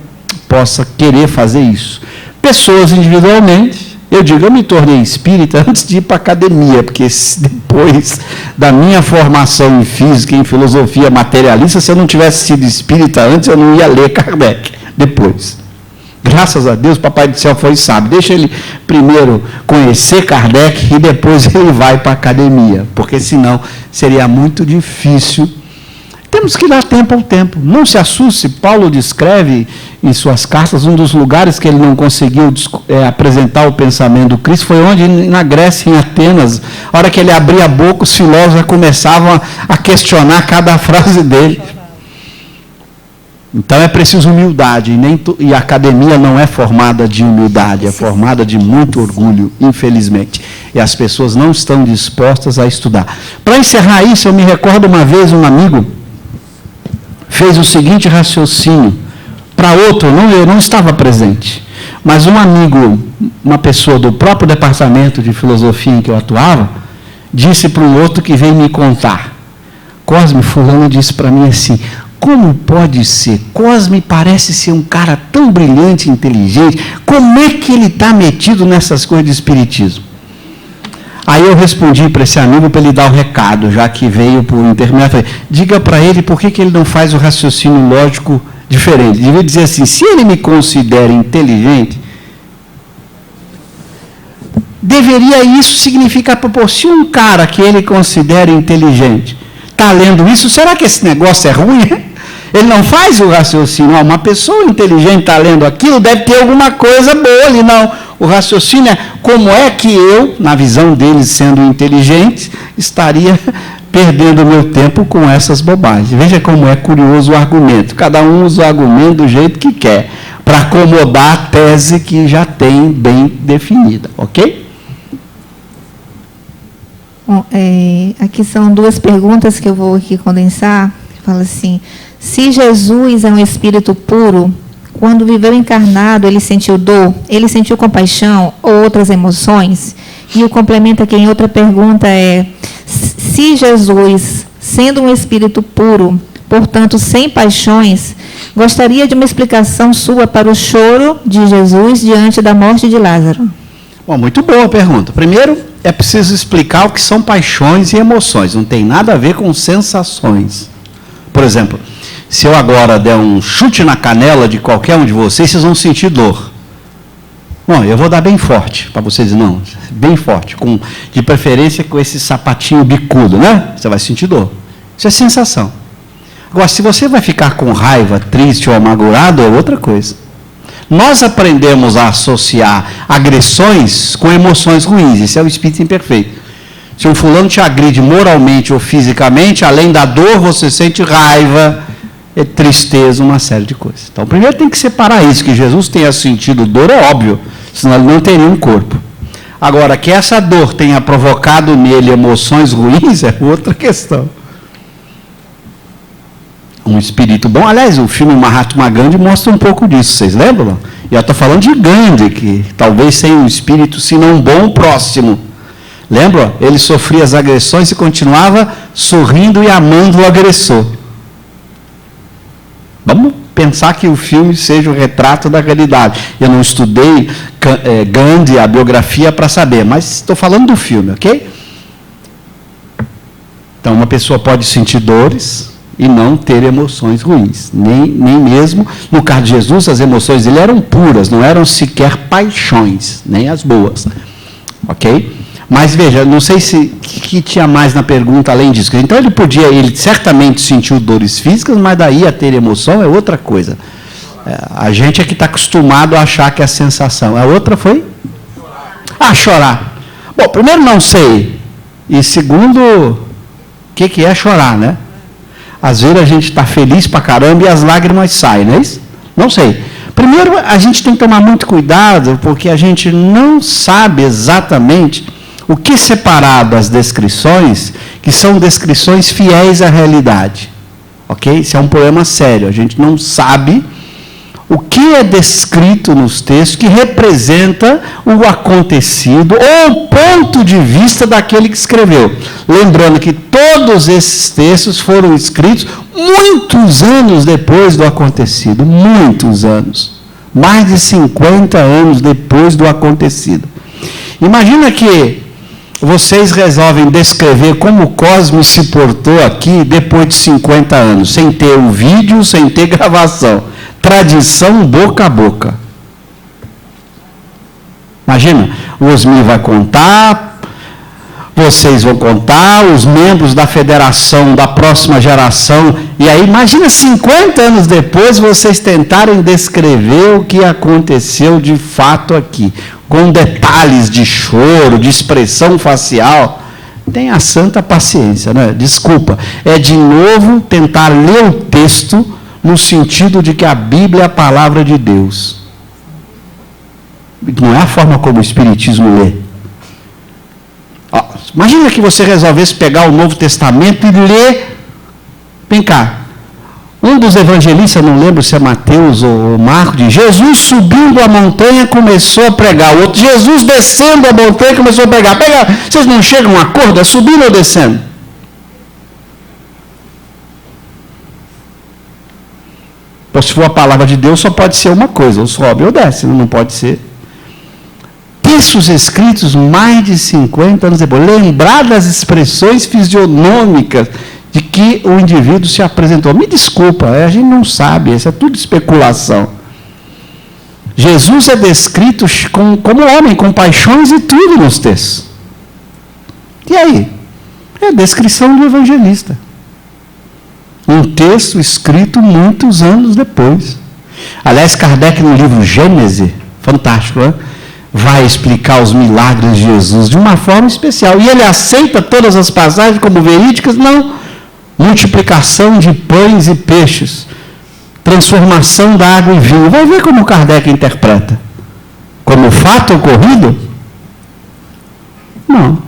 possa querer fazer isso. Pessoas individualmente, eu digo, eu me tornei espírita antes de ir para a academia, porque depois da minha formação em física, em filosofia materialista, se eu não tivesse sido espírita antes, eu não ia ler Kardec depois. Graças a Deus, Papai do Céu foi sábio. Deixa ele primeiro conhecer Kardec e depois ele vai para a academia, porque senão seria muito difícil. Temos que dar tempo ao tempo. Não se assuste, Paulo descreve em suas cartas um dos lugares que ele não conseguiu apresentar o pensamento do Cristo, foi onde? Na Grécia, em Atenas. A hora que ele abria a boca, os filósofos já começavam a questionar cada frase dele. Então é preciso humildade, e a academia não é formada de humildade, é formada de muito orgulho, infelizmente. E as pessoas não estão dispostas a estudar. Para encerrar isso, eu me recordo uma vez um amigo fez o seguinte raciocínio, para outro, eu não estava presente, mas um amigo, uma pessoa do próprio departamento de filosofia em que eu atuava, disse para um outro que veio me contar, Cosme, fulano disse para mim assim, como pode ser? Cosme parece ser um cara tão brilhante, inteligente, como é que ele está metido nessas coisas de espiritismo? Aí eu respondi para esse amigo para ele dar o recado, já que veio por intermédio, falei, diga para ele por que ele não faz o raciocínio lógico diferente. Devia dizer assim, se ele me considera inteligente, deveria isso significar, se um cara que ele considera inteligente está lendo isso, será que esse negócio é ruim? Ele não faz o raciocínio, uma pessoa inteligente está lendo aquilo, deve ter alguma coisa boa ali, não. O raciocínio é como é que eu, na visão deles sendo inteligente, estaria perdendo o meu tempo com essas bobagens. Veja como é curioso o argumento. Cada um usa o argumento do jeito que quer, para acomodar a tese que já tem bem definida, ok? Bom, aqui são 2 perguntas que eu vou aqui condensar. Fala assim, se Jesus é um espírito puro, quando viveu encarnado, ele sentiu dor, ele sentiu compaixão ou outras emoções? E o complemento aqui em outra pergunta é, se Jesus, sendo um espírito puro, portanto sem paixões, gostaria de uma explicação sua para o choro de Jesus diante da morte de Lázaro? Bom, muito boa a pergunta. Primeiro, é preciso explicar o que são paixões e emoções. Não tem nada a ver com sensações. Por exemplo, se eu agora der um chute na canela de qualquer um de vocês, vocês vão sentir dor. Bom, eu vou dar bem forte para vocês, não, bem forte, de preferência com esse sapatinho bicudo, né? Você vai sentir dor. Isso é sensação. Agora, se você vai ficar com raiva, triste ou amargurado, é outra coisa. Nós aprendemos a associar agressões com emoções ruins. Isso é o espírito imperfeito. Se um fulano te agride moralmente ou fisicamente, além da dor, você sente raiva, tristeza, uma série de coisas. Então, primeiro tem que separar isso, que Jesus tenha sentido dor, é óbvio, senão ele não teria um corpo. Agora, que essa dor tenha provocado nele emoções ruins, é outra questão. Um espírito bom, aliás, o filme Mahatma Gandhi mostra um pouco disso, vocês lembram? E eu estou falando de Gandhi, que talvez tenha um espírito, se não bom, próximo. Lembra? Ele sofria as agressões e continuava sorrindo e amando o agressor. Vamos pensar que o filme seja o retrato da realidade. Eu não estudei Gandhi, a biografia, para saber, mas estou falando do filme, ok? Então, uma pessoa pode sentir dores e não ter emoções ruins. Nem mesmo, no caso de Jesus, as emoções dele eram puras, não eram sequer paixões, nem as boas. Ok? Mas veja, não sei se que tinha mais na pergunta além disso. Então ele certamente sentiu dores físicas, mas daí a ter emoção é outra coisa. A gente é que está acostumado a achar que é a sensação. A outra foi? Chorar. Bom, primeiro não sei. E segundo, o que é chorar, né? Às vezes a gente está feliz pra caramba e as lágrimas saem, não é isso? Não sei. Primeiro, a gente tem que tomar muito cuidado, porque a gente não sabe exatamente o que separar das descrições, que são descrições fiéis à realidade. Ok? Isso é um problema sério. A gente não sabe o que é descrito nos textos que representa o acontecido ou o ponto de vista daquele que escreveu. Lembrando que todos esses textos foram escritos muitos anos depois do acontecido. Muitos anos. Mais de 50 anos depois do acontecido. Imagina que vocês resolvem descrever como o Cosmos se portou aqui depois de 50 anos, sem ter um vídeo, sem ter gravação. Tradição boca a boca. Imagina, o Osmir vai contar, vocês vão contar, os membros da federação da próxima geração, e aí imagina 50 anos depois vocês tentarem descrever o que aconteceu de fato aqui, com detalhes de choro, de expressão facial. Tenha santa paciência, né? Desculpa, é de novo tentar ler o texto no sentido de que a Bíblia é a palavra de Deus. Não é a forma como o Espiritismo lê. Imagina que você resolvesse pegar o Novo Testamento e ler. Vem cá. Um dos evangelistas, não lembro se é Mateus ou Marcos, diz: Jesus subindo a montanha começou a pregar. O outro, Jesus descendo a montanha começou a pregar. Vocês não chegam a um acordo? É subindo ou descendo? Se for a palavra de Deus, só pode ser uma coisa, ou sobe ou desce, não pode ser. Textos escritos mais de 50 anos depois, lembrar das expressões fisionômicas de que o indivíduo se apresentou. Me desculpa, a gente não sabe, isso é tudo especulação. Jesus é descrito como homem, com paixões e tudo nos textos. E aí? É a descrição do evangelista. Um texto escrito muitos anos depois. Aliás, Kardec, no livro Gênese, fantástico, né? Vai explicar os milagres de Jesus de uma forma especial. E ele aceita todas as passagens como verídicas? Não. Multiplicação de pães e peixes. Transformação da água em vinho. Vai ver como Kardec interpreta. Como fato ocorrido? Não.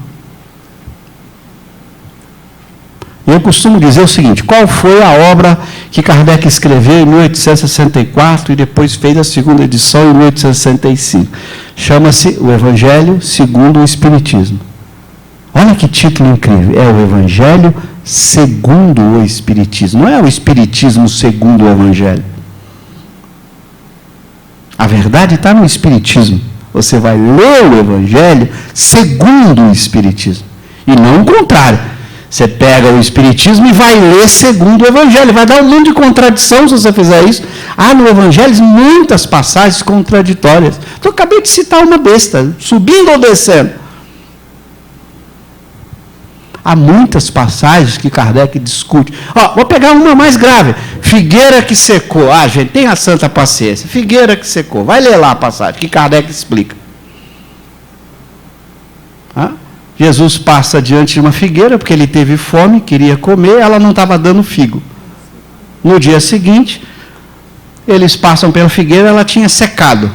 Eu costumo dizer o seguinte: qual foi a obra que Kardec escreveu em 1864 e depois fez a segunda edição em 1865? Chama-se O Evangelho segundo o Espiritismo. Olha que título incrível. É o Evangelho segundo o Espiritismo. Não é o Espiritismo segundo o Evangelho. A verdade está no Espiritismo. Você vai ler o Evangelho segundo o Espiritismo. E não o contrário. Você pega o Espiritismo e vai ler segundo o Evangelho. Vai dar um monte de contradição se você fizer isso. Há no Evangelho muitas passagens contraditórias. Então, eu acabei de citar uma besta, subindo ou descendo. Há muitas passagens que Kardec discute. Vou pegar uma mais grave. Figueira que secou. Gente, tenha santa paciência. Figueira que secou. Vai ler lá a passagem que Kardec explica. Jesus passa diante de uma figueira, porque ele teve fome, queria comer, ela não estava dando figo. No dia seguinte, eles passam pela figueira, ela tinha secado.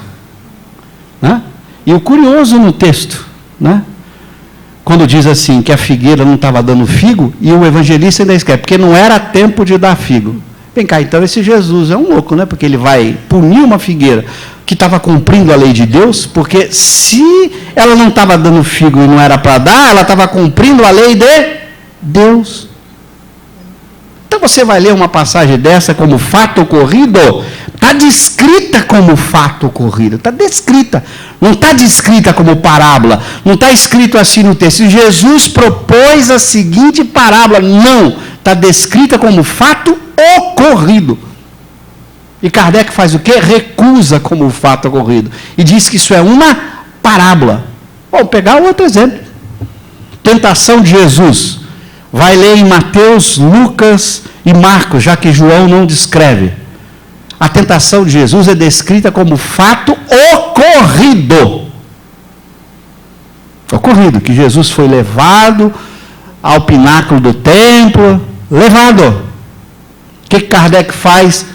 E o curioso no texto, quando diz assim, que a figueira não estava dando figo, e o evangelista ainda escreve, porque não era tempo de dar figo. Vem cá, então esse Jesus é um louco, porque ele vai punir uma figueira que estava cumprindo a lei de Deus, porque se ela não estava dando figo e não era para dar, ela estava cumprindo a lei de Deus. Então você vai ler uma passagem dessa como fato ocorrido, está descrita como fato ocorrido, está descrita, não está descrita como parábola, não está escrito assim no texto. Jesus propôs a seguinte parábola, não, está descrita como fato ocorrido. E Kardec faz o quê? Recusa como fato ocorrido e diz que isso é uma parábola. Vamos pegar outro exemplo. Tentação de Jesus. Vai ler em Mateus, Lucas e Marcos, já que João não descreve. A tentação de Jesus é descrita como fato ocorrido. Ocorrido, que Jesus foi levado ao pináculo do templo. Levado. O que Kardec faz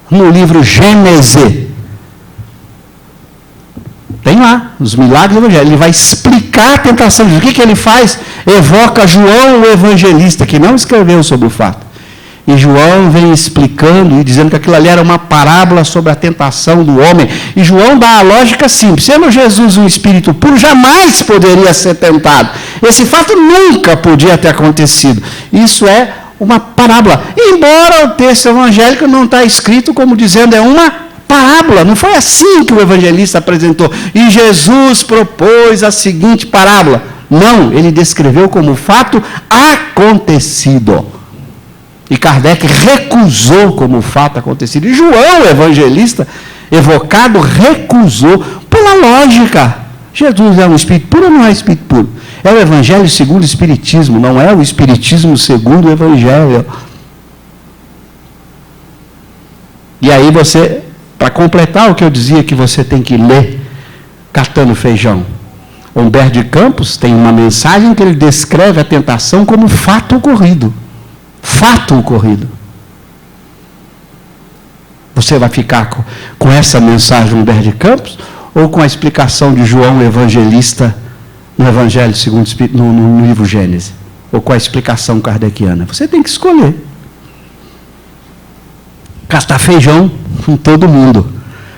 no livro Gênesis? Tem lá, os milagres do Evangelho. Ele vai explicar a tentação de Jesus. O que ele faz? Evoca João, o evangelista, que não escreveu sobre o fato. E João vem explicando e dizendo que aquilo ali era uma parábola sobre a tentação do homem. E João dá a lógica simples. Sendo Jesus um espírito puro, jamais poderia ser tentado. Esse fato nunca podia ter acontecido. Isso é uma parábola. Embora o texto evangélico não está escrito como dizendo é uma parábola. Não foi assim que o evangelista apresentou. E Jesus propôs a seguinte parábola. Não, ele descreveu como fato acontecido. E Kardec recusou como fato acontecido. E João, o evangelista, evocado, recusou pela lógica. Jesus é um espírito puro ou não é espírito puro? É o evangelho segundo o espiritismo, não é o espiritismo segundo o evangelho. E aí você, para completar o que eu dizia que você tem que ler, catando feijão. Humberto de Campos tem uma mensagem que ele descreve a tentação como fato ocorrido. Fato ocorrido. Você vai ficar com essa mensagem de Humberto de Campos ou com a explicação de João Evangelista no Evangelho segundo o Espírito, no livro Gênesis? Ou com a explicação kardeciana? Você tem que escolher. Castar feijão com todo mundo.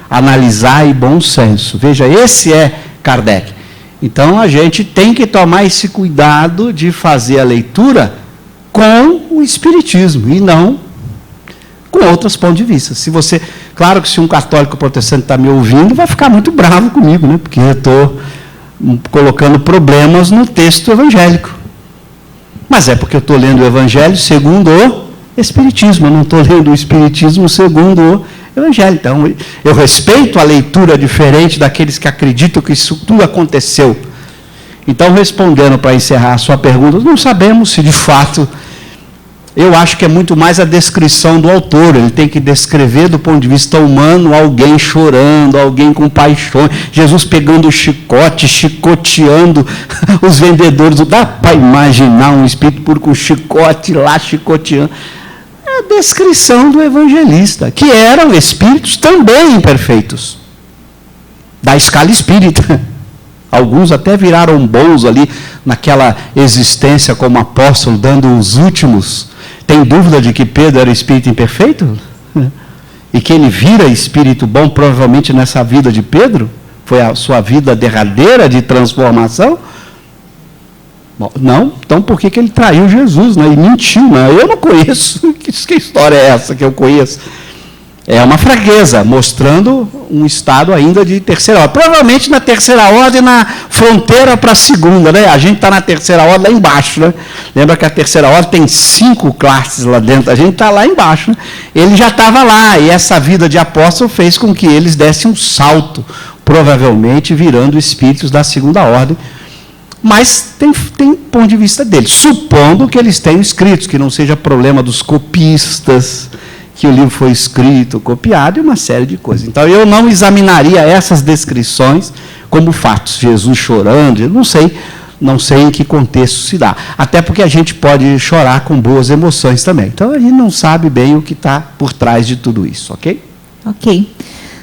Analisar e bom senso. Veja, esse é Kardec. Então a gente tem que tomar esse cuidado de fazer a leitura com o espiritismo e não com outros pontos de vista. Se você, claro que se um católico protestante está me ouvindo, vai ficar muito bravo comigo, né? Porque eu estou colocando problemas no texto evangélico. Mas é porque eu estou lendo o evangelho segundo o espiritismo, eu não estou lendo o espiritismo segundo o evangelho. Então, eu respeito a leitura diferente daqueles que acreditam que isso tudo aconteceu. Então, respondendo para encerrar a sua pergunta, não sabemos se de fato, eu acho que é muito mais a descrição do autor, ele tem que descrever do ponto de vista humano alguém chorando, alguém com paixão, Jesus pegando o chicote, chicoteando os vendedores, dá para imaginar um espírito puro com chicote lá, chicoteando, é a descrição do evangelista, que eram espíritos também imperfeitos, da escala espírita. Alguns até viraram bons ali naquela existência como apóstolo, dando os últimos. Tem dúvida de que Pedro era espírito imperfeito? E que ele vira espírito bom provavelmente nessa vida de Pedro? Foi a sua vida derradeira de transformação? Bom, não, então por que ele traiu Jesus, né? E mentiu, né? Eu não conheço. Que história é essa que eu conheço? É uma fraqueza, mostrando um estado ainda de terceira ordem. Provavelmente na terceira ordem, na fronteira para a segunda, né? A gente está na terceira ordem lá embaixo, né? Lembra que a terceira ordem tem 5 classes lá dentro, a gente está lá embaixo, né? Ele já estava lá, e essa vida de apóstolo fez com que eles dessem um salto, provavelmente virando espíritos da segunda ordem. Mas tem ponto de vista deles, supondo que eles tenham escritos, que não seja problema dos copistas, que o livro foi escrito, copiado e uma série de coisas. Então, eu não examinaria essas descrições como fatos. Jesus chorando, eu não sei em que contexto se dá. Até porque a gente pode chorar com boas emoções também. Então, a gente não sabe bem o que está por trás de tudo isso, ok? Ok.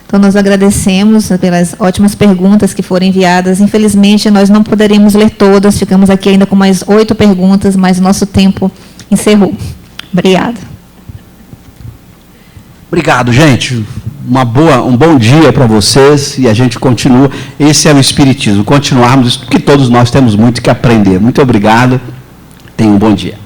Então, nós agradecemos pelas ótimas perguntas que foram enviadas. Infelizmente, nós não poderíamos ler todas. Ficamos aqui ainda com mais 8 perguntas, mas o nosso tempo encerrou. Obrigada. Obrigado, gente. Um bom dia para vocês e a gente continua. Esse é o Espiritismo. Continuarmos, porque todos nós temos muito que aprender. Muito obrigado. Tenham um bom dia.